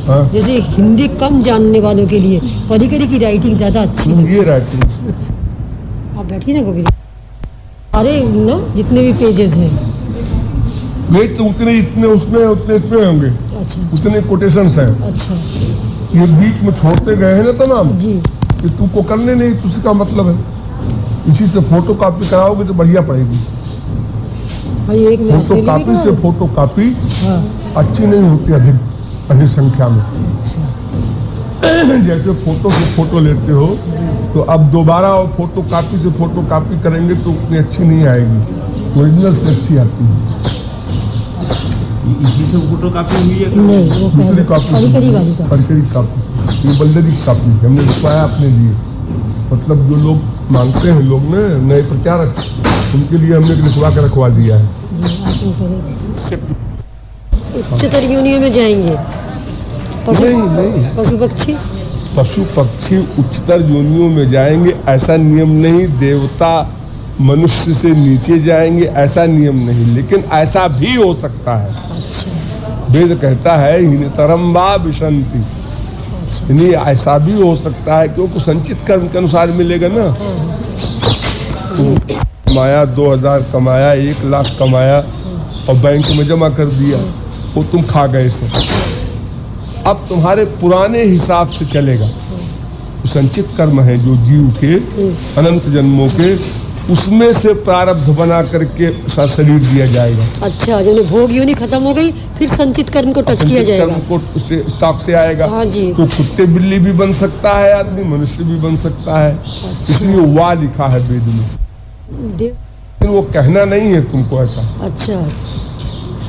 हाँ? जैसे हिंदी कम जानने वालों के लिए परिकरी की राइटिंग ज्यादा अच्छी है। ये राइटिंग आप बैठिए ना गोविंद, अरे ना जितने भी पेजेस हैं। नहीं तो उतने इतने उसमें उतने इसमें होंगे, अच्छा उतने कोटेशंस हैं। अच्छा ये बीच में छोड़ते गए हैं ना तमाम जी। कि तुमको करने नहीं, तो उसका मतलब है इसी से फोटो कॉपी कराओगे तो बढ़िया पड़ेगी। भाई एक मिनट फोटो कॉपी से फोटो कॉपी अच्छी नहीं होती अधिक संख्या में। जैसे फोटो से फोटो लेते हो तो अब दोबारा फोटो कॉपी से फोटो कॉपी करेंगे तो उतनी अच्छी नहीं आएगी, ओरिजिनल से अच्छी आती है। इसी से फोटो कॉपी हुई है? नहीं, वो दूसरी कॉपी परिकरी वाली का परिकरी कॉपी, ये बल्लरी कॉपी हमने लिखवाया अपने लिए। मतलब जो लोग मांगते हैं लोग ने नए प्रचारक, उनके लिए हमने लिखवा कर रखवा दिया है। उच्चतर योनियों में जाएंगे नहीं पशु पक्षी। पशु पक्षी उच्चतर योनियों में जाएंगे ऐसा नियम नहीं, देवता मनुष्य से नीचे जाएंगे ऐसा नियम नहीं, लेकिन ऐसा भी हो सकता है। वेद कहता है हीनतरम वा विशन्ति, यानी ऐसा भी हो सकता है क्योंकि संचित कर्म के अनुसार मिलेगा ना। कमाया 2000 कमाया 1 लाख कमाया और बैंक में जमा कर दिया, वो तुम खा गए से, अब तुम्हारे पुराने हिसाब से चलेगा। तो संचित कर्म है जो जीव के अनंत जन्मों के, उसमें से प्रारब्ध बना करके शरीर दिया जाएगा। अच्छा, जब भोग योनि खत्म हो गई फिर संचित कर्म को टच किया जाएगा, कर्म को स्टॉक से आएगा। हाँ जी। तो कुत्ते बिल्ली भी बन सकता है आदमी, मनुष्य भी बन सकता है। अच्छा। इसलिए वाह लिखा है वेद में, लेकिन वो कहना नहीं है तुमको ऐसा। अच्छा,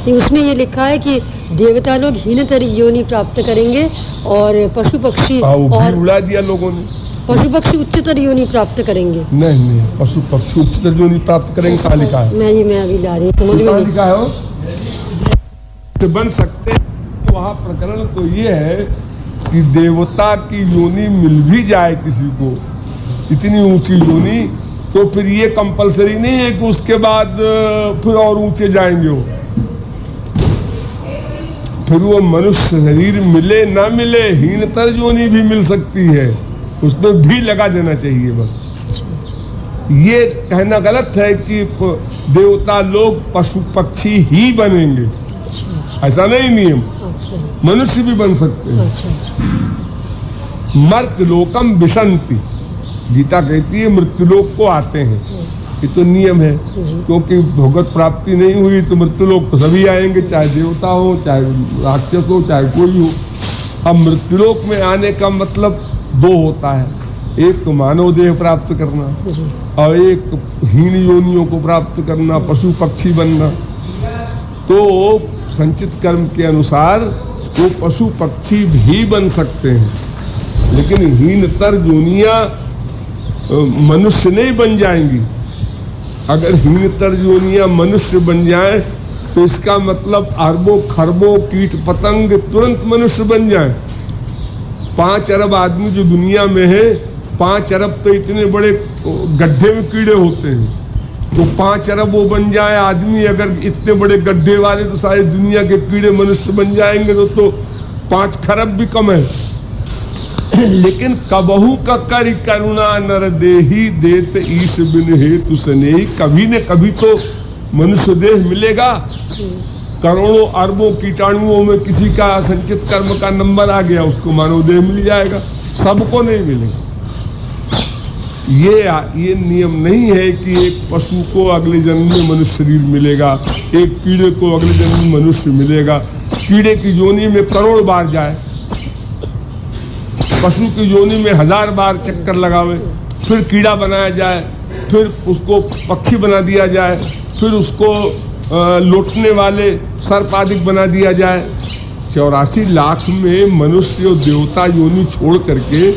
उसमें ये लिखा है कि देवता लोग हीनतर योनि प्राप्त करेंगे और पशु पक्षी और उड़ा दिया लोगों ने, पशु पक्षी उच्चतर योनि प्राप्त करेंगे। नहीं पशु पक्षी उच्चतर योनि प्राप्त करेंगे, कहाँ लिखा है? मैं अभी ला रही हूँ, समझ में नहीं लिखा है वो तो बन सकते हैं। वहाँ प्रकरण तो ये है कि देवता की योनि मिल भी जाए किसी को, इतनी ऊंची योनि, तो फिर ये कंपलसरी नहीं है कि उसके बाद फिर और ऊंचे जाएंगे वो। फिर वो मनुष्य शरीर मिले ना मिले, हीनतर योनि भी मिल सकती है, उसमें भी लगा देना चाहिए बस। ये कहना गलत है कि देवता लोग पशु पक्षी ही बनेंगे, ऐसा नहीं नियम। मनुष्य भी बन सकते हैं। मर्त्यलोकम विशन्ति, गीता कहती है मृत्युलोक को आते हैं, ये तो नियम है, क्योंकि भगवत प्राप्ति नहीं हुई तो मृत्युलोक तो सभी आएंगे, चाहे देवता हो चाहे राक्षस हो चाहे कोई हो। अब मृत्युलोक में आने का मतलब 2 होता है, एक तो मानव देह प्राप्त करना और एक हीन योनियों को प्राप्त करना, पशु पक्षी बनना। तो संचित कर्म के अनुसार वो पशु पक्षी भी बन सकते हैं, लेकिन हीनतर योनियां मनुष्य नहीं बन जाएंगी। अगर हीनतर योनियां मनुष्य बन जाए तो इसका मतलब अरबों खरबों कीट पतंग तुरंत मनुष्य बन जाए। 5 अरब आदमी जो दुनिया में है, 5 अरब तो इतने बड़े गड्ढे में कीड़े होते हैं, तो 5 अरब वो बन जाए आदमी, अगर इतने बड़े गड्ढे वाले तो सारी दुनिया के कीड़े मनुष्य बन जाएंगे तो 5 खरब भी कम है। लेकिन कबहू का कर करुणा नर देही देत ईश बिन हेतु स्नेही, कभी न कभी तो मनुष्य देह मिलेगा। करोड़ों अरबों कीटाणुओं में किसी का संचित कर्म का नंबर आ गया, उसको मानव देह मिल जाएगा, सबको नहीं मिलेगा। ये नियम नहीं है कि एक पशु को अगले जन्म में मनुष्य शरीर मिलेगा, एक कीड़े को अगले जन्म में मनुष्य मिलेगा। कीड़े की योनि में करोड़ बार जाए, पशु की योनि में 1000 बार चक्कर लगावे, फिर कीड़ा बनाया जाए, फिर उसको पक्षी बना दिया जाए, फिर उसको लौटने वाले सर्प आदि बना दिया जाए। 84 लाख में मनुष्य और देवता योनि छोड़ करके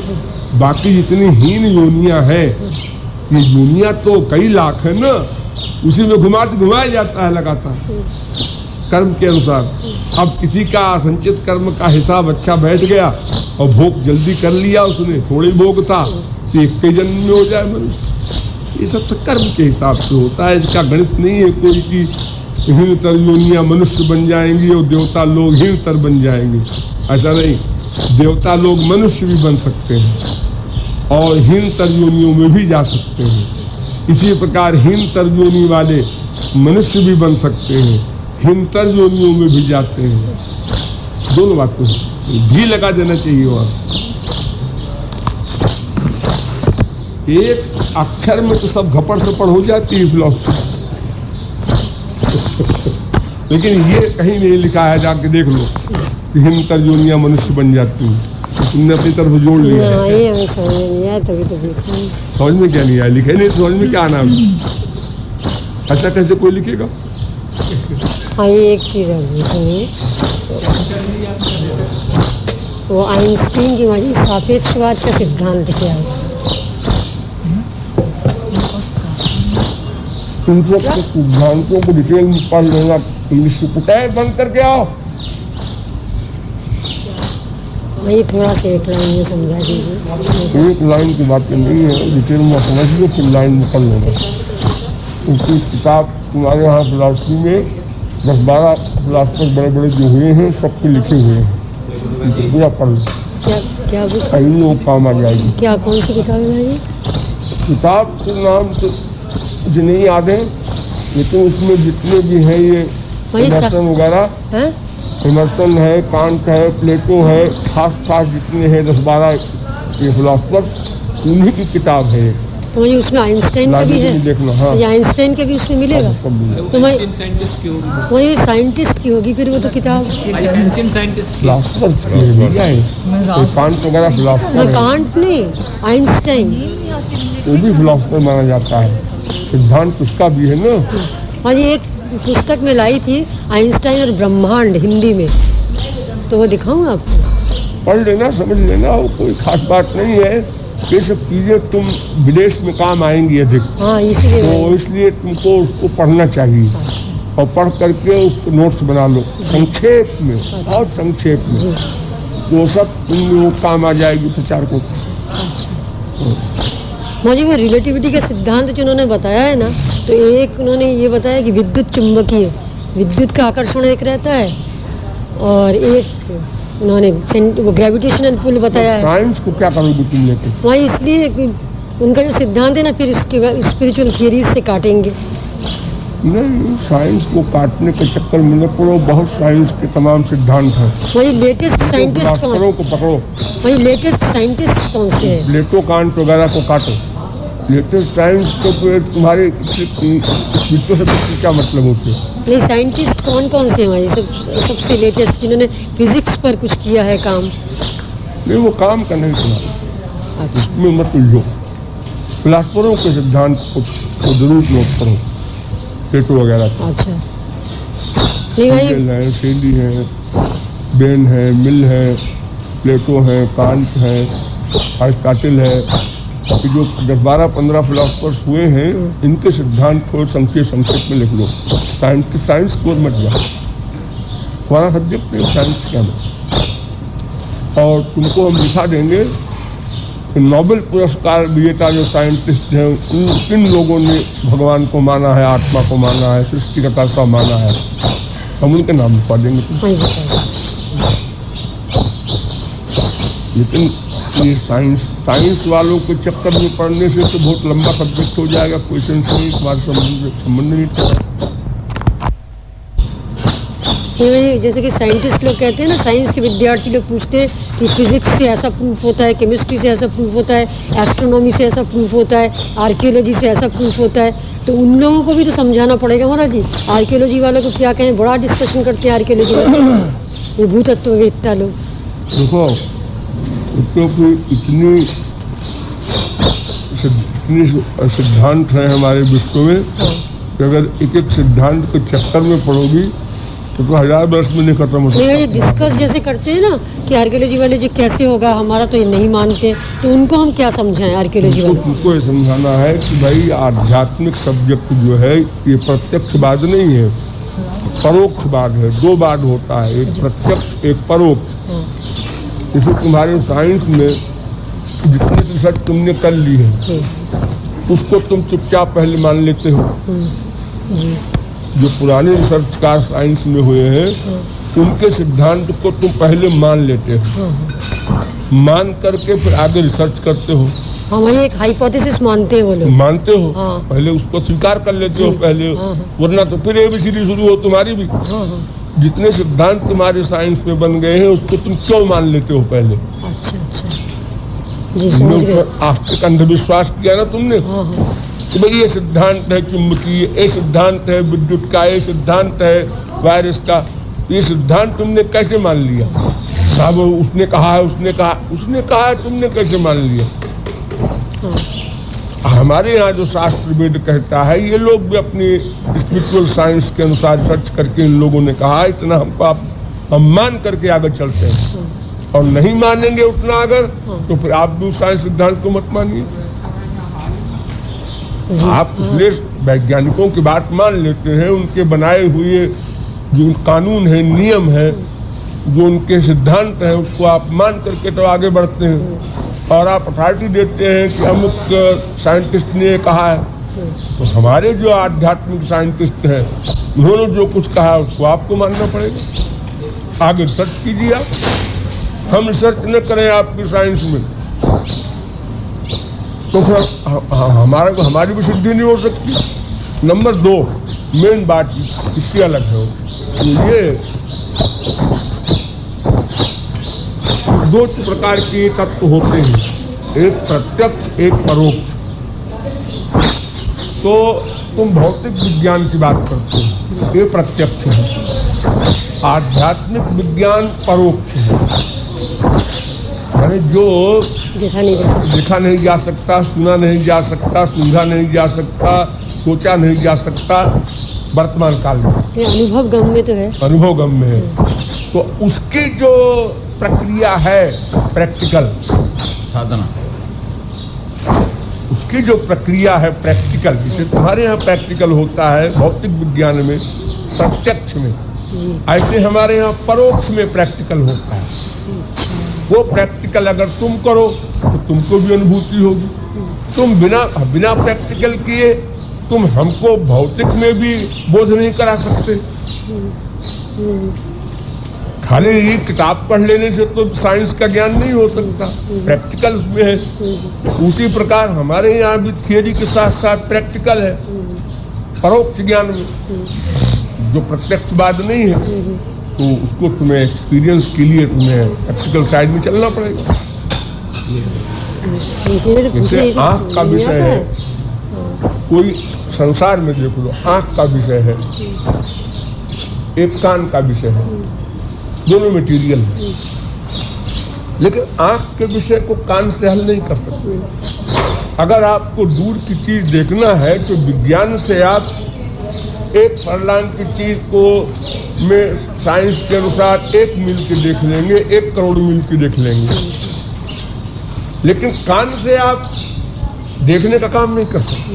बाकी जितनी हीन योनियां हैं, ये योनियां तो कई लाख है ना, उसी में घुमाया जाता है लगातार कर्म के अनुसार। अब किसी का संचित कर्म का हिसाब अच्छा बैठ गया और भोग जल्दी कर लिया उसने, थोड़ी भोग था तो 1 जन्म में हो जाए मनुष्य। ये सब तो कर्म के हिसाब से होता है, इसका गणित नहीं है कोई कि हीनतर योनियां मनुष्य बन जाएंगी और देवता लोग हीनतर बन जाएंगे। ऐसा नहीं, देवता लोग मनुष्य भी बन सकते हैं और हीन योनियों में भी जा सकते हैं। इसी प्रकार हीन योनि वाले मनुष्य भी बन सकते हैं, हीन योनियों में भी जाते हैं। दोनों बातें घी लगा देना चाहिए। वहाँ एक अक्षर में तो सब घपड़ सपड़ हो जाती है फिलॉसफी, लेकिन ये कहीं नहीं लिखा है, जाके देख लो कि हीन योनियां मनुष्य बन जाती हैं। तुमने अपनी तरफ जोड़ लिया है। ये हमें समझ में नहीं आया, तभी तो पूछा। समझ में क्या नहीं आया? लिखे नहीं, समझ में क्या आना? अच्छा कैसे कोई लिखेगा? हाँ, ये एक चीज़ है, वो आइंस्टीन की हमारी सापेक्षवाद का सिद्धांत क्या है? इन सब सिद्धांतों को डिटेल में पढ़ लेना। इंग्लिश की पुटाई बंद करके आओ। वही थोड़ा सा एक लाइन में समझा दीजिए। एक लाइन की बात नहीं है, डिटेल में समझ लो, फिर लाइन में पढ़ लेना। उसकी किताब तुम्हारे यहाँ फिलॉसफी में 10-12 फिलॉसफर बड़े बड़े जो हुए हैं सबके लिखे हुए हैं, पूरा पढ़ लो। क्या कहीं लोग काम आ जाएगी। क्या कौन सी किताब है ये? किताब के नाम तो मुझे नहीं याद है, लेकिन उसमें जितने भी हैं ये इमर्सन वगैरह, इमर्सन है, कांट है, प्लेटो है, खास जितने हैं 10-12 ये फिलॉसफर, उन्हीं की किताब है। तो ये उसमें आइंस्टाइन का भी है? देखना। हाँ, ये आइंस्टाइन का भी उसमें मिलेगा। तो मैं वही साइंटिस्ट की होगी फिर वो तो किताब। फिलॉसफर कांट वगैरह फिलॉसफर। कांट नहीं, आइंस्टाइन वो भी फिलॉसफर माना जाता है। सिद्धांत उसका भी है ना। हाँ, ये एक पुस्तक में लाई थी, आइंस्टाइन और ब्रह्मांड, हिंदी में, तो वो दिखाऊं आपको? पढ़ लेना, समझ लेना, वो कोई खास बात नहीं है। ये सब चीजें तुम विदेश में काम आएंगी अधिक। हाँ, इसीलिए तो इसलिए तुमको उसको पढ़ना चाहिए। और पढ़ करके उसको नोट्स बना लो संक्षेप में, बहुत संक्षेप में, वो सब तुम काम आ जाएगी प्रचारकों को। मुझे वो रिलेटिविटी का सिद्धांत जो उन्होंने बताया है ना, तो एक उन्होंने ये बताया कि विद्युत चुंबकीय, विद्युत का आकर्षण एक रहता है, और एक उन्होंने वो ग्रेविटेशनल पुल बताया है। साइंस को क्या करोगे तुम लेके? वहाँ इसलिए उनका जो सिद्धांत है ना, फिर इसके स्पिरिचुअल थियरीज से काटेंगे। नहीं, साइंस को काटने के चक्कर में न पड़ो, बहुत साइंस के तमाम सिद्धांत हैं। वही लेटेस्ट साइंटिस्ट कौन? को पकड़ो। वही लेटेस्ट साइंटिस्ट कौन से हैं? प्लेटो कांट वगैरह को काटो। लेटेस्ट साइंस को तुम्हारे विश्व से क्या मतलब होते हैं? नहीं, साइंटिस्ट कौन से हैं हमारे सबसे लेटेस्ट, जिन्होंने फिजिक्स पर कुछ किया है काम? नहीं, वो काम का नहीं सुना। अच्छा, इसमें मत उलझो। फिलॉसफरों के सिद्धांत को जरूर नोट करो, प्लेटो वगैरह। अच्छा, नहीं भाई, शेली है, बेन है, मिल है, प्लेटो है, कांट है, अरिस्टोटल है, जो 10-12-15 फिलॉसफर्स हुए हैं, इनके सिद्धांत को संक्षेप में लिख लो। साइंस को मत जाओ, हमारा सब्जेक्ट नहीं साइंस क्या है। और तुमको हम दिखा देंगे कि नोबेल पुरस्कार विजेता जो साइंटिस्ट हैं, किन लोगों ने भगवान को माना है, आत्मा को माना है, सृष्टिकर्ता को माना है, हम उनके नाम लिखवा देंगे। लेकिन ये साइंस वालों के चक्कर में पढ़ने से तो बहुत लंबा सब्जेक्ट हो जाएगा, क्वेश्चन से तुम्हारे संबंध नहीं था। जैसे कि साइंटिस्ट लोग कहते हैं ना, साइंस के विद्यार्थी लोग पूछते हैं कि फिजिक्स से ऐसा प्रूफ होता है, केमिस्ट्री से ऐसा प्रूफ होता है, एस्ट्रोनॉमी से ऐसा प्रूफ होता है, आर्कियोलॉजी से ऐसा प्रूफ होता है, तो उन लोगों को भी तो समझाना पड़ेगा महाराज जी। आर्कियोलॉजी वालों को क्या कहें, बड़ा डिस्कशन करते हैं आर्कियोलॉजी वाले, ये भूतत्ववेत्ता लोग। देखो, क्योंकि इतनी सिद्धांत है हमारे विश्व में कि अगर एक सिद्धांत के चक्कर में पड़ोगी तो 1000 वर्ष में नहीं खत्म हो सकता। ये डिस्कस जैसे करते हैं ना कि आर्कियोलॉजी वाले जो कैसे होगा, हमारा तो ये नहीं मानते, तो उनको हम क्या समझाएं आर्कियोलॉजी वाले? उनको ये समझाना है कि भाई आध्यात्मिक सब्जेक्ट जो है ये प्रत्यक्षवाद नहीं है, परोक्षवाद है। 2 बात होता है, एक प्रत्यक्ष एक परोक्ष। जैसे तुम्हारे साइंस में जितनी रिसर्च तुमने कर ली है उसको तुम चुपचाप पहले मान लेते हो। जो पुराने रिसर्चकार साइंस में हुए हैं उनके सिद्धांत को तुम पहले मान लेते हो, मान करके फिर आगे रिसर्च करते हो। हाँ, वही एक हाइपोथेसिस मानते हैं वो लोग। मानते हो, हाँ। पहले उसको स्वीकार कर लेते हो पहले, हाँ। वरना तो फिर ABCD शुरू हो तुम्हारी भी। हाँ हाँ। जितने सिद्धांत तुम्हारे साइंस में बन गए हैं उसको तुम क्यों मान लेते हो पहले? अच्छा अच्छा, जी तुमने समझ गए। उसमें आस्तिक अंधविश्वास किया ना तुमने हाँ हाँ। कि भाई ये सिद्धांत है चुंबकीय, ये सिद्धांत है विद्युत का, ये सिद्धांत है वायरस का, ये सिद्धांत तुमने कैसे मान लिया? साहब उसने कहा है, उसने कहा है, तुमने कैसे मान लिया? हमारे यहाँ जो शास्त्र वेद कहता है, ये लोग भी अपनी स्पिरिचुअल साइंस के अनुसार सर्च करके इन लोगों ने कहा, इतना हमको हम मान करके आगे चलते हैं। और नहीं मानेंगे उतना अगर, तो फिर आप भी उस साइंस सिद्धांत को मत मानिए। आप इसलिए वैज्ञानिकों की बात मान लेते हैं, उनके बनाए हुए जो कानून है, नियम है, जो उनके सिद्धांत हैं, उसको आप मान करके तो आगे बढ़ते हैं। और आप अथॉरिटी देते हैं कि अमुक साइंटिस्ट ने कहा है, तो हमारे जो आध्यात्मिक साइंटिस्ट हैं उन्होंने जो कुछ कहा है उसको आपको मानना पड़ेगा। आगे रिसर्च कीजिए आप, हम रिसर्च न करें आपकी साइंस में तो फिर हमारी भी सिद्धि नहीं हो सकती। नंबर 2 मेन बात इससे अलग है, ये 2 प्रकार के तत्व होते हैं, एक प्रत्यक्ष एक परोक्ष। तो तुम भौतिक विज्ञान की बात करते हो, ये प्रत्यक्ष है। आध्यात्मिक विज्ञान परोक्ष है, यानी जो देखा नहीं जा सकता, सुना नहीं जा सकता, सूंघा नहीं जा सकता, सोचा नहीं जा सकता, वर्तमान काल में अनुभव गम में तो है, अनुभव गम में है। तो उसकी जो प्रक्रिया है प्रैक्टिकल साधना, उसकी जो प्रक्रिया है प्रैक्टिकल, जिसे तुम्हारे यहाँ प्रैक्टिकल होता है भौतिक विज्ञान में प्रत्यक्ष में, ऐसे हमारे यहाँ परोक्ष में प्रैक्टिकल होता है। वो प्रैक्टिकल अगर तुम करो तो तुमको भी अनुभूति होगी। तुम बिना प्रैक्टिकल किए तुम हमको भौतिक में भी बोध नहीं करा सकते। खाली ये किताब पढ़ लेने से तो साइंस का ज्ञान नहीं हो सकता, प्रैक्टिकल उसमें है। उसी प्रकार हमारे यहाँ भी थियरी के साथ साथ प्रैक्टिकल है परोक्ष ज्ञान में, जो प्रत्यक्षवाद नहीं है। तो उसको तुम्हें एक्सपीरियंस के लिए तुम्हें प्रैक्टिकल साइड में चलना पड़ेगा। जैसे आँख का विषय है, कोई संसार में देख लो, आँख का विषय है, एक कान का विषय है, दोनों मटेरियल है, लेकिन आँख के विषय को कान से हल नहीं कर सकते। अगर आपको दूर की चीज देखना है तो विज्ञान से आप 1 फरलांग की चीज को में साइंस के अनुसार 1 मील की देख लेंगे, 1 करोड़ मील की देख लेंगे, लेकिन कान से आप देखने का काम नहीं कर सकते,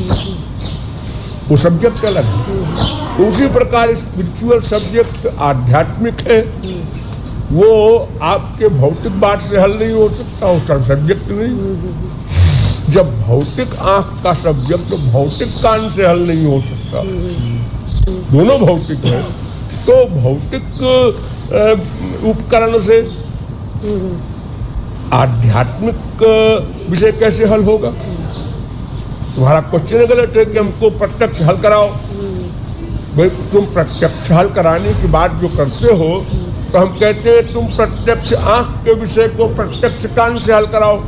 वो सब्जेक्ट अलग है। उसी प्रकार स्पिरिचुअल सब्जेक्ट आध्यात्मिक है, वो आपके भौतिक बात से हल नहीं हो सकता, उसका सब्जेक्ट नहीं। जब भौतिक आंख का सब्जेक्ट भौतिक कान से हल नहीं हो सकता, दोनों भौतिक है, तो भौतिक उपकरण से आध्यात्मिक विषय कैसे हल होगा? तुम्हारा क्वेश्चन गलत है कि हमको प्रत्यक्ष हल कराओ। भाई तुम प्रत्यक्ष हल कराने की बात जो करते हो, तो हम कहते हैं तुम प्रत्यक्ष आंख के विषय को प्रत्यक्ष कान से हल कराओ,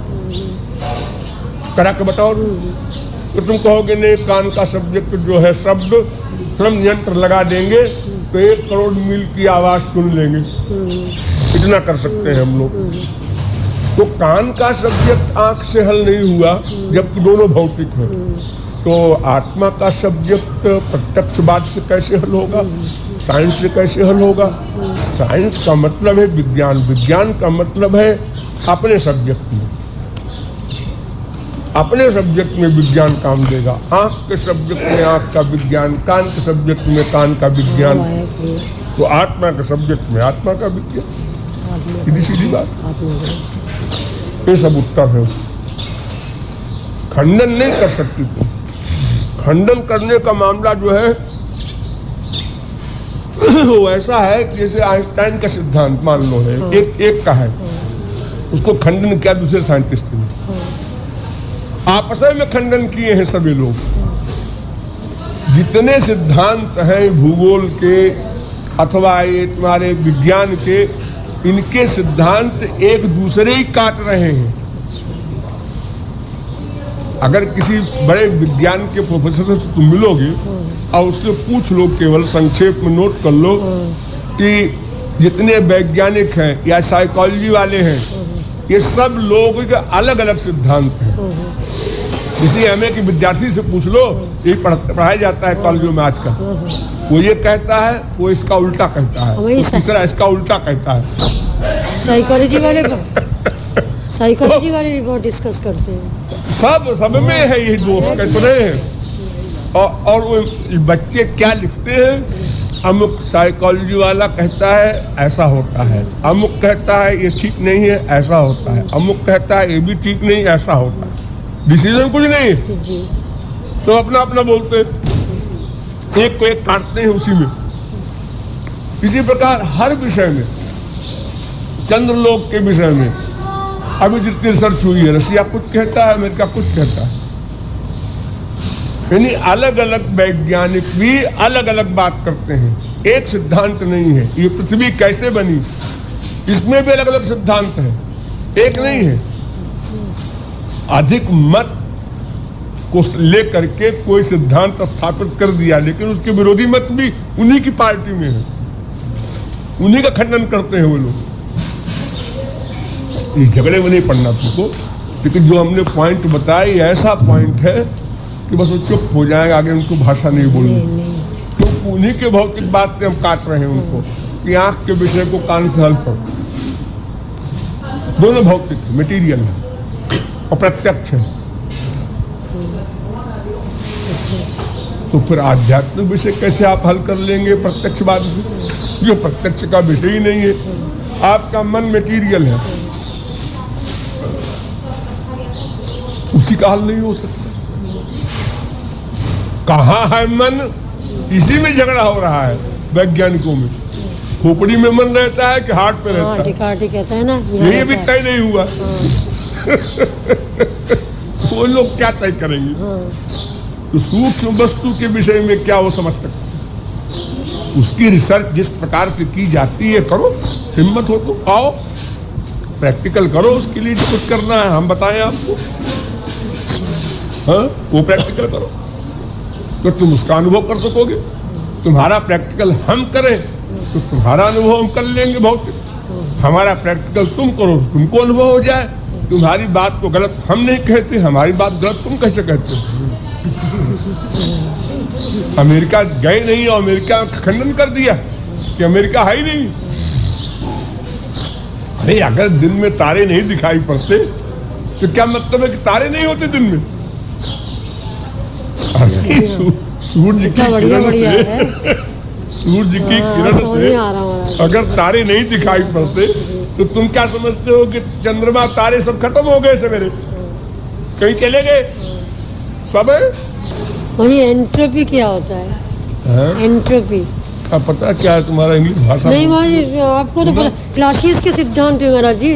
करा के बताओ। तो तुम कहोगे नहीं, कान का सब्जेक्ट जो है शब्द, हम यंत्र लगा देंगे तो 1 करोड़ मील की आवाज सुन लेंगे, इतना कर सकते हैं हम लोग। तो कान का सब्जेक्ट आंख से हल नहीं हुआ, जबकि दोनों भौतिक हैं। तो आत्मा का सब्जेक्ट प्रत्यक्षवाद से कैसे हल होगा? साइंस से कैसे हल होगा? साइंस का मतलब है विज्ञान, विज्ञान का मतलब है अपने सब्जेक्ट में, अपने सब्जेक्ट में विज्ञान काम देगा। आंख के सब्जेक्ट में आंख का विज्ञान, कान के सब्जेक्ट में कान का विज्ञान, तो आत्मा के सब्जेक्ट में आत्मा का विज्ञान। सीधी सीधी बात, ये सब उत्तर है। खंडन नहीं कर सकती तुम। खंडन करने का मामला जो है वो ऐसा है कि जैसे आइंस्टाइन का सिद्धांत मान लो है, एक का है, उसको खंडन किया दूसरे साइंटिस्ट ने, आपस में खंडन किए हैं सभी लोग। जितने सिद्धांत हैं भूगोल के अथवा ये तुम्हारे विज्ञान के, इनके सिद्धांत एक दूसरे ही काट रहे हैं। अगर किसी बड़े विज्ञान के प्रोफेसर से तुम मिलोगे और उससे पूछ लो, केवल संक्षेप में नोट कर लो कि जितने वैज्ञानिक हैं या साइकोलॉजी वाले हैं, ये सब लोगों के अलग अलग सिद्धांत हैं। जैसे हमें कि विद्यार्थी से पूछ लो, ये पढ़ाया जाता है कॉलेजों में आजकल, वो ये कहता है, वो इसका उल्टा कहता है, तो तीसरा इसका उल्टा कहता है। साइकोलॉजी वाले भी बहुत डिस्कस करते हैं। सब में है ये दोस्त कहते रहे हैं। और वो बच्चे क्या लिखते हैं, अमुक साइकोलॉजी वाला कहता है ऐसा होता है, अमुक कहता है ये ठीक नहीं है ऐसा होता है, अमुक कहता है ये भी ठीक नहीं ऐसा होता है। डिसीजन कुछ नहीं है, तो अपना अपना बोलते हैं, एक को एक काटते हैं उसी में। इसी प्रकार हर विषय में, चंद्रलोक के विषय में अभी जितनी रिसर्च हुई है, रशिया कुछ कहता है, अमेरिका कुछ कहता है, यानी अलग अलग वैज्ञानिक भी अलग अलग बात करते हैं, एक सिद्धांत नहीं है। ये पृथ्वी कैसे बनी, इसमें भी अलग अलग सिद्धांत है, एक नहीं है। अधिक मत को लेकर के कोई सिद्धांत स्थापित कर दिया, लेकिन उसके विरोधी मत भी उन्हीं की पार्टी में है, उन्हीं का खंडन करते हैं वो लोग। इस झगड़े में नहीं पड़ना तुमको, लेकिन जो हमने पॉइंट बताया ऐसा पॉइंट है कि बस वो चुप हो जाएंगे, आगे उनको भाषा नहीं बोलनी, क्योंकि उन्हीं के भौतिक बात से हम काट रहे हैं उनको कि आंख के विषय को कान से हल करो। दोनों भौतिक मटेरियल है और प्रत्यक्ष है, तो फिर आध्यात्मिक विषय कैसे आप हल कर लेंगे प्रत्यक्षवाद से, जो प्रत्यक्ष का विषय ही नहीं है। आपका मन मटेरियल है, उसी का हल नहीं हो सकता। कहाँ है मन, इसी में झगड़ा हो रहा है वैज्ञानिकों में। खोपड़ी में मन रहता है कि हार्ट पे रहता है, डिकार्टे कहता है ना, ये भी तय नहीं हुआ। वो लोग क्या तय करेंगे? तो सूक्ष्म वस्तु के विषय में क्या वो समझ सकते? उसकी रिसर्च जिस प्रकार से की जाती है करो, हिम्मत हो तो आओ प्रैक्टिकल करो, उसके लिए जो कुछ करना है हम बताएं आपको, हाँ वो प्रैक्टिकल करो तो तुम उसका अनुभव कर सकोगे। तुम्हारा प्रैक्टिकल हम करें तो तुम्हारा अनुभव हम कर लेंगे भौतिक, हमारा प्रैक्टिकल तुम करो तुमको अनुभव हो जाए। तुम्हारी बात को गलत हम नहीं कहते, हमारी बात गलत तुम कैसे कहते हो? अमेरिका गए नहीं और अमेरिका का खंडन कर दिया कि अमेरिका है ही नहीं। अरे अगर दिन में तारे नहीं दिखाई पड़ते तो क्या मतलब है कि तारे नहीं होते दिन में? सूर्य की किरण से, सूर्य की किरण से अगर तारे नहीं दिखाई पड़ते तो तुम क्या समझते हो कि चंद्रमा तारे सब खत्म हो गए सवेरे, कहीं चले गए सब है? वही एंट्रोपी क्या होता है? एंट्रोपी क्या पता क्या है तुम्हारा इंग्लिश भाषा? नहीं महाराज आपको तो पता, क्लासियस के सिद्धांत है महाराज जी,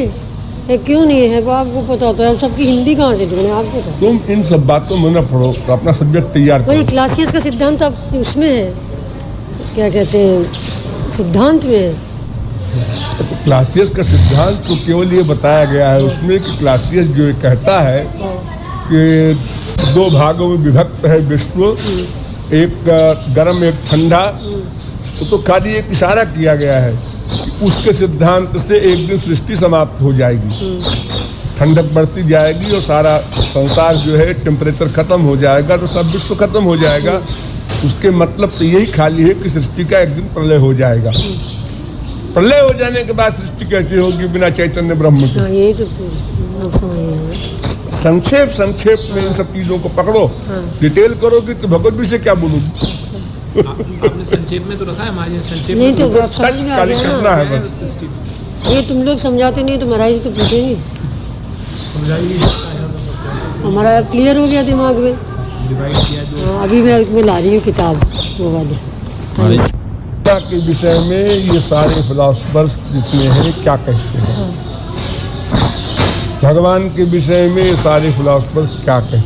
क्यों नहीं है वो आपको पता होता है। सबकी हिंदी कहाँ से ढूंढे आपको? तुम इन सब बातों में न पढ़ो, तो अपना सब्जेक्ट तैयार करो। वही क्लासियस का सिद्धांत आप उसमें है, क्या कहते हैं, सिद्धांत में है। तो क्लासियस का सिद्धांत तो केवल ये बताया गया है उसमें कि क्लासियस जो कहता है कि दो भागों में विभक्त है विश्व, एक गर्म एक ठंडा, तो खाली एक इशारा किया गया है कि उसके सिद्धांत से एक दिन सृष्टि समाप्त हो जाएगी, ठंडक बढ़ती जाएगी और सारा संसार जो है टेम्परेचर खत्म हो जाएगा, तो सब विश्व खत्म हो जाएगा। उसके मतलब तो यही खाली है कि सृष्टि का एक दिन प्रलय हो जाएगा। प्रलय हो जाने के बाद सृष्टि कैसे होगी बिना चैतन्य ब्रह्म के? यही तो संक्षेप में इन सब चीजों को पकड़ो, डिटेल करोगे तो भगवत विषय क्या बोलोगे? आपने संक्षेप में तो रखा है, हमारे संक्षेप नहीं तो समझ में आ गया ना। है ये तुम लोग समझाते नहीं तो महाराज तो पूछेंगे, हमारा क्लियर हो गया दिमाग में। अभी मैं ला रही हूँ किताब वो वाली। गीता के विषय में ये सारे फिलोसफर्स जितने हैं क्या कहते हैं, भगवान के विषय में ये सारे फिलोसफर्स क्या कहते हैं,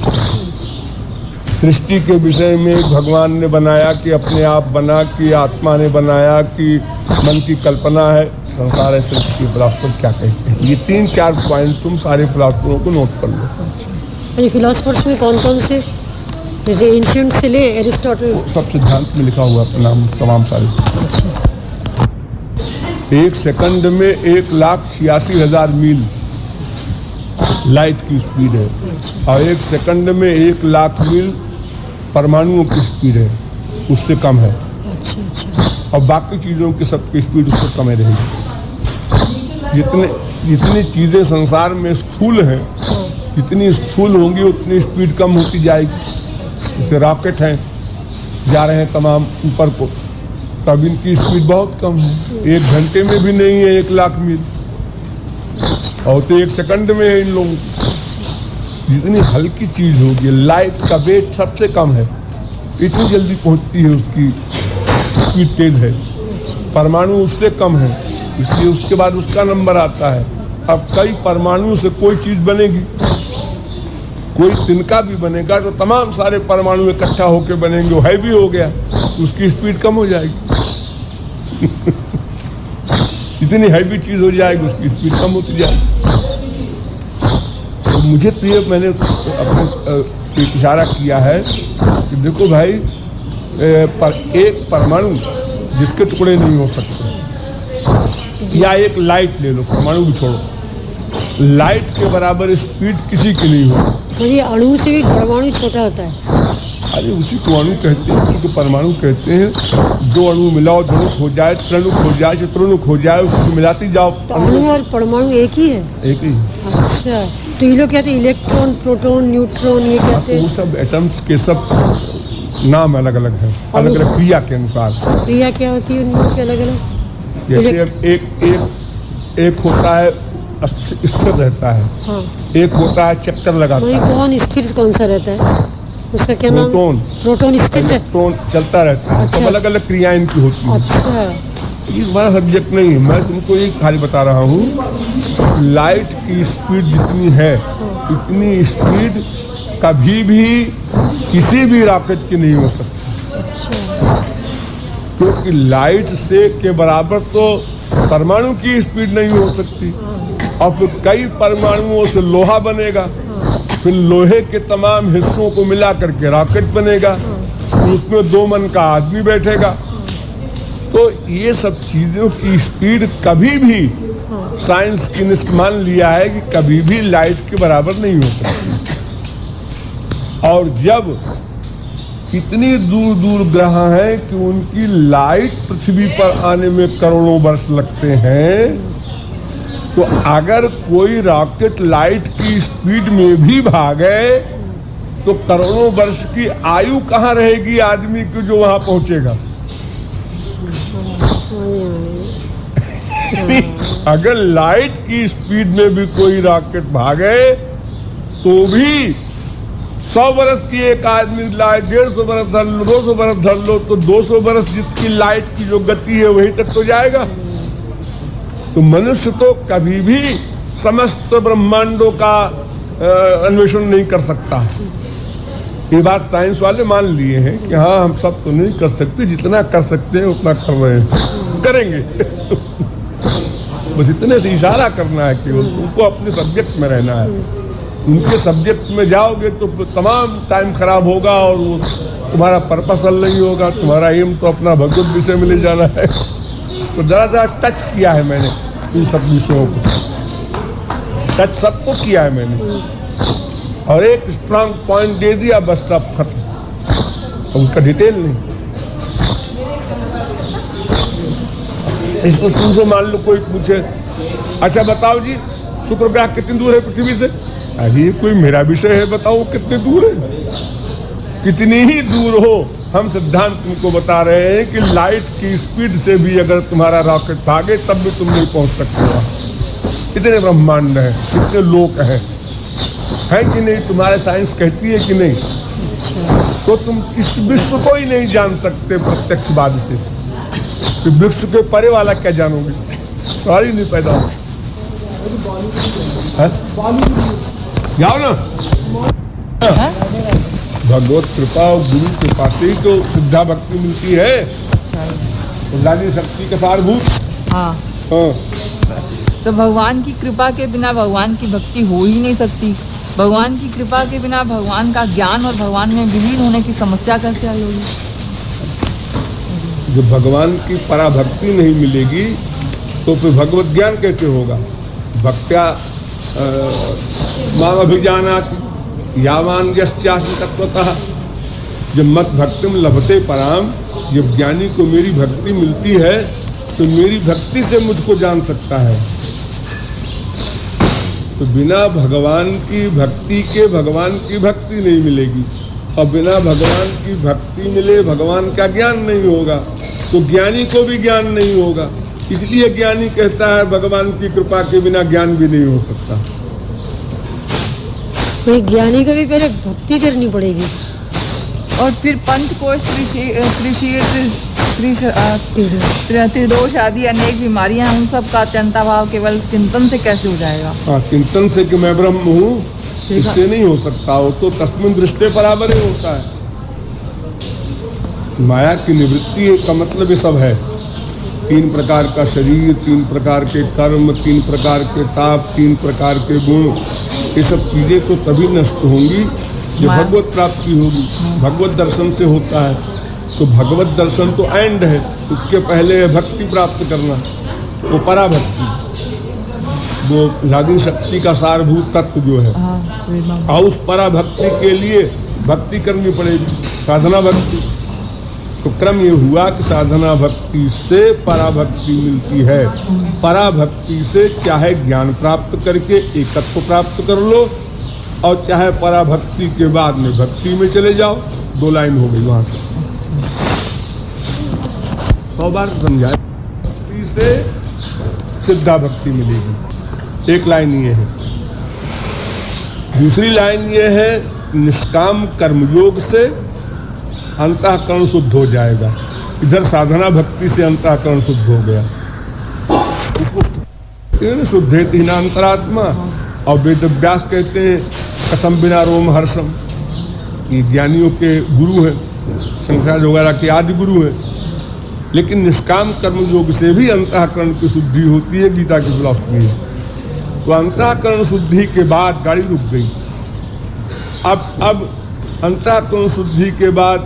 सृष्टि के विषय में भगवान ने बनाया कि अपने आप बना, कि आत्मा ने बनाया, कि मन की कल्पना है, संसार है, सृष्टि के फिलोसफर क्या कहते हैं। ये 3-4 पॉइंट तुम सारे फिलोसफरों को नोट कर लो। ये फिलोसफर्स में कौन कौन से, जैसे एंशिएंट से ले एरिस्टोटल, सब सिद्धांत में लिखा हुआ अपना नाम तमाम सारे। 1 सेकंड में 1,86,000 मील लाइट की स्पीड है, और 1 सेकंड में 1,00,000 मील परमाणुओं की स्पीड है, उससे कम है। और बाकी चीज़ों की सबकी स्पीड उससे कम रहेगी। जितनी चीज़ें संसार में स्थूल हैं, जितनी स्थूल होंगी उतनी स्पीड कम होती जाएगी। जैसे रॉकेट हैं, जा रहे हैं तमाम ऊपर को, तब इनकी स्पीड बहुत कम है, 1 घंटे में भी नहीं है 1,00,000 मील, और तो 1 सेकंड में है इन लोगों की। जितनी हल्की चीज़ होगी, लाइट का वेट सबसे कम है, इतनी जल्दी पहुंचती है, उसकी स्पीड तेज है। परमाणु उससे कम है, इसलिए उसके बाद उसका नंबर आता है। अब कई परमाणु से कोई चीज़ बनेगी, कोई तिनका भी बनेगा तो तमाम सारे परमाणु इकट्ठा होकर बनेंगे, वो हैवी हो गया तो उसकी स्पीड कम हो जाएगी। जितनी हैवी चीज़ हो जाएगी उसकी स्पीड कम होती जाएगी। तो मुझे तो ये मैंने अपने इशारा किया है कि देखो भाई, एक परमाणु जिसके टुकड़े नहीं हो सकते, या एक लाइट ले लो, परमाणु भी छोड़ो, लाइट के बराबर स्पीड किसी की नहीं हो। तो ये अणु से भी परमाणु छोटा होता है। अरे उसी को अणु कहते हैं, उसी को परमाणु कहते हैं। दो अणु मिलाओ, धनुक हो जाए, त्रणुक हो जाए, चतुर्णुक हो जाए, उसको मिलाती जाओ। तो अणु और परमाणु एक ही है? एक ही। अच्छा, तो ये लोग कहते हैं इलेक्ट्रॉन, प्रोटॉन, न्यूट्रॉन, ये कहते हैं। वो सब एटम्स के सब नाम अलग अलग हैं, अलग अलग क्रिया के अनुसार। क्रिया क्या होती है उनकी अलग अलग? जैसे एक होता है स्थिर रहता है, हाँ। एक होता है चक्कर लगाता है। कौन स्थिर कौन सा रहता है, उसका क्या नाम? प्रोटॉन। प्रोटॉन स्थिर है, इलेक्ट्रॉन चलता रहता है। अच्छा, सब अलग अलग क्रियाएं इनकी होती हैं। अच्छा, ये बड़ा सब्जेक्ट नहीं है, मैं तुमको ये खाली बता रहा हूँ। लाइट की स्पीड जितनी है, इतनी स्पीड कभी भी किसी भी रॉकेट की नहीं हो सकती, क्योंकि लाइट से के बराबर तो परमाणु की स्पीड नहीं हो सकती। और फिर कई परमाणुओं से लोहा बनेगा, फिर लोहे के तमाम हिस्सों को मिला करके रॉकेट बनेगा, फिर उसमें 2 मन का आदमी बैठेगा। तो ये सब चीज़ों की स्पीड कभी भी साइंस की ने मान लिया है कि कभी भी लाइट के बराबर नहीं हो सकती। और जब इतनी दूर दूर ग्रह हैं कि उनकी लाइट पृथ्वी पर आने में करोड़ों वर्ष लगते हैं, तो अगर कोई रॉकेट लाइट की स्पीड में भी भागे तो करोड़ों वर्ष की आयु कहाँ रहेगी आदमी की जो वहां पहुंचेगा। अगर लाइट की स्पीड में भी कोई रॉकेट भागे तो भी 100 बरस की एक आदमी लाइट 150 बरस धर लो, 200 बरस धर लो, तो 200 बरस जितनी लाइट की जो गति है वहीं तक तो जाएगा। तो मनुष्य तो कभी भी समस्त ब्रह्मांडों का अन्वेषण नहीं कर सकता। ये बात साइंस वाले मान लिए हैं कि हाँ हम सब तो नहीं कर सकते, जितना कर सकते हैं उतना कर रहे हैं, करेंगे। बस इतने से इशारा करना है कि उनको अपने सब्जेक्ट में रहना है। उनके सब्जेक्ट में जाओगे तो तमाम टाइम खराब होगा और वो तुम्हारा पर्पस हल नहीं होगा। तुम्हारा एम तो अपना भगवत विषय में ले जाना है। तो ज़रा टच किया है मैंने इन सब विषयों को, टच सबको किया है मैंने, और एक स्ट्रांग पॉइंट दे दिया, बस सब खत्म। उनका डिटेल नहीं। इसको तुमसे मान लो कोई पूछे, अच्छा बताओ जी शुक्र ग्रह कितनी दूर है पृथ्वी से? अरे कोई मेरा विषय है, बताओ कितने दूर है। कितनी ही दूर हो, हम सिद्धांत तुमको बता रहे हैं कि लाइट की स्पीड से भी अगर तुम्हारा रॉकेट भागे तब भी तुम नहीं पहुंच सकते हो। इतने ब्रह्मांड हैं, इतने लोक हैं, है कि नहीं? तुम्हारे साइंस कहती है कि नहीं? तो तुम इस विश्व को ही नहीं जान सकते प्रत्यक्षवाद से। तो वृक्ष के परे वाला क्या जानोगे, सवाल ही नहीं पैदा हो। जाओ ना, भगवत कृपा और गुरु कृपा से ही तो सिद्धा भक्ति मिलती है, लाली शक्ति का सारभूत। हाँ, हाँ, तो भगवान की कृपा के बिना भगवान की भक्ति हो ही नहीं सकती। भगवान की कृपा के बिना भगवान का ज्ञान और भगवान में विलीन होने की समस्या कैसे हल होगी? जब भगवान की पराभक्ति नहीं मिलेगी तो फिर भगवत ज्ञान कैसे होगा? भक्त्या माम अभिजानाति यावान यश्चास्मि तत्वतः। जब मत भक्तिम लभते पराम, जब ज्ञानी को मेरी भक्ति मिलती है तो मेरी भक्ति से मुझको जान सकता है। तो बिना भगवान की भक्ति के भगवान की भक्ति नहीं मिलेगी, और बिना भगवान की भक्ति मिले भगवान का ज्ञान नहीं होगा, तो ज्ञानी को भी ज्ञान नहीं होगा। इसलिए ज्ञानी कहता है भगवान की कृपा के बिना ज्ञान भी नहीं हो सकता। वही ज्ञानी को भी पहले भक्ति करनी पड़ेगी। और फिर पंचकोश त्रिदोष आदि अनेक बीमारियां, उन सब का अत्यंताभाव केवल चिंतन से कैसे हो जाएगा? हाँ, चिंतन से कि मैं ब्रह्म हूँ, इससे नहीं हो सकता। वो तो तस्मिन दृष्टि बराबर ही होता है। माया की निवृत्ति का मतलब ये सब है। 3 प्रकार का शरीर, 3 प्रकार के कर्म, 3 प्रकार के ताप, 3 प्रकार के गुण, ये सब चीजें तो तभी नष्ट होंगी जब भगवत प्राप्ति होगी। भगवत दर्शन से होता है। तो भगवत दर्शन तो एंड है, उसके पहले भक्ति प्राप्त करना, वो पराभक्ति, वो लादी शक्ति का सारभूत तत्व जो है। और उस पराभक्ति के लिए भक्ति करनी पड़ेगी, साधना भक्ति। तो क्रम ये हुआ कि साधना भक्ति से पराभक्ति मिलती है। पराभक्ति से चाहे ज्ञान प्राप्त करके एकत्व प्राप्त कर लो, और चाहे पराभक्ति के बाद में भक्ति में चले जाओ। 2 लाइन हो गई वहां से। 100 बार समझाए। भक्ति से सिद्धा भक्ति मिलेगी, 1 लाइन ये है। दूसरी लाइन ये है, निष्काम कर्मयोग से अंतःकरण शुद्ध हो जाएगा। इधर साधना भक्ति से अंतःकरण शुद्ध हो गया, शुद्धेति न अंतरात्मा। और वेद व्यास कहते हैं कथम बिना रोम हर्षम, ये ज्ञानियों के गुरु हैं, शंकराचार्य वगैरह के आदि गुरु हैं। लेकिन निष्काम कर्म योग से भी अंतःकरण की शुद्धि होती है, गीता की फिलॉसफी है। तो अंतःकरण शुद्धि के बाद गाड़ी रुक गई। अब अंतःकरण शुद्धि के बाद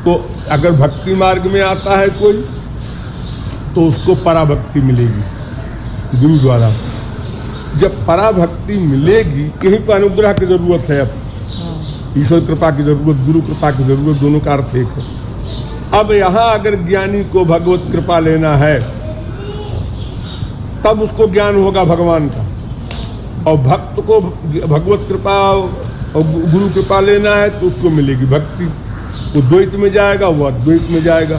तो अगर भक्ति मार्ग में आता है कोई, तो उसको पराभक्ति मिलेगी गुरु द्वारा। जब पराभक्ति मिलेगी, यहीं पर अनुग्रह की जरूरत है। अब ईश्वर कृपा की जरूरत, गुरु कृपा की जरूरत, दोनों का अर्थ एक है। अब यहाँ अगर ज्ञानी को भगवत कृपा लेना है, तब उसको ज्ञान होगा भगवान का। और भक्त को भगवत कृपा और गुरु कृपा लेना है तो उसको मिलेगी भक्ति। वो द्वैत में जाएगा, वो अद्वैत में जाएगा।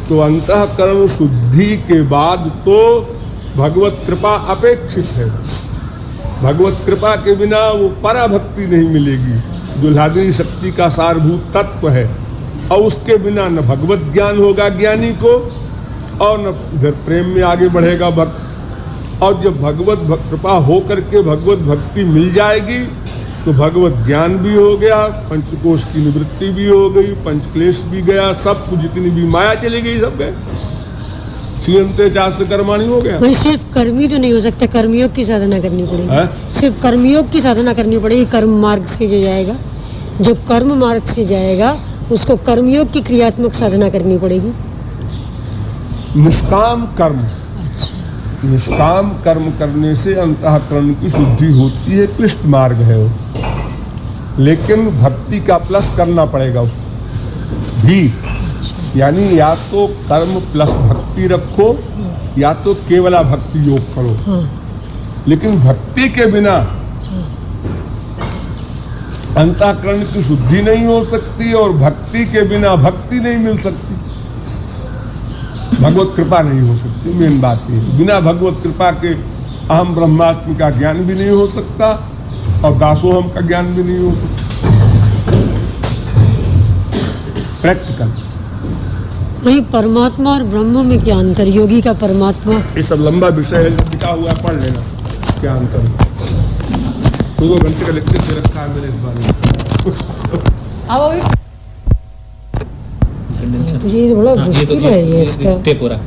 तो अंतःकरण शुद्धि के बाद तो भगवत कृपा अपेक्षित है। भगवत कृपा के बिना वो पराभक्ति नहीं मिलेगी, जो लादिनी शक्ति का सारभूत तत्व है। और उसके बिना न भगवत ज्ञान होगा ज्ञानी को, और न इधर प्रेम में आगे बढ़ेगा भक्त। और जब भगवत कृपा हो करके भगवत भक्ति मिल जाएगी तो भगवत ज्ञान भी हो गया, पंचकोश की निवृत्ति भी हो गई, पंचक्लेश भी गया, सब कुछ जितनी भी माया चली गई सब गए। श्रीअंते चास्य कर्माणि हो गया। वही सिर्फ कर्मी तो नहीं हो सकता, कर्मयोग की साधना करनी पड़ेगी। सिर्फ कर्मयोग की साधना करनी पड़ेगी। कर्म मार्ग से जो जाएगा, जो कर्म मार्ग से जाएगा, उसको कर्मयोग की क्रियात्मक साधना करनी पड़ेगी। निष्काम कर्म, निष्काम कर्म करने से अंतःकरण की शुद्धि होती है, क्लिष्ट मार्ग है वो। लेकिन भक्ति का प्लस करना पड़ेगा उसको भी। यानी या तो कर्म प्लस भक्ति रखो, या तो केवला भक्ति योग करो। लेकिन भक्ति के बिना अंतःकरण की शुद्धि नहीं हो सकती, और भक्ति के बिना भक्ति नहीं मिल सकती, भगवत कृपा नहीं हो सकती। मेन बात ये, बिना भगवत कृपा के अहम ब्रह्मास्मि का ज्ञान भी नहीं हो सकता, और दासोहम का ज्ञान भी नहीं हो सकता। प्रैक्टिकल नहीं, परमात्मा और ब्रह्म में क्या अंतर? योगी का परमात्मा। ये सब लंबा विषय है, लिखा हुआ है, पढ़ लेना क्या अंतर है। 2 घंटे का लेक्चर दे रखा है मैंने इस बारे में। मुझे ये बड़ा मुश्किल है ये इसका। पूरा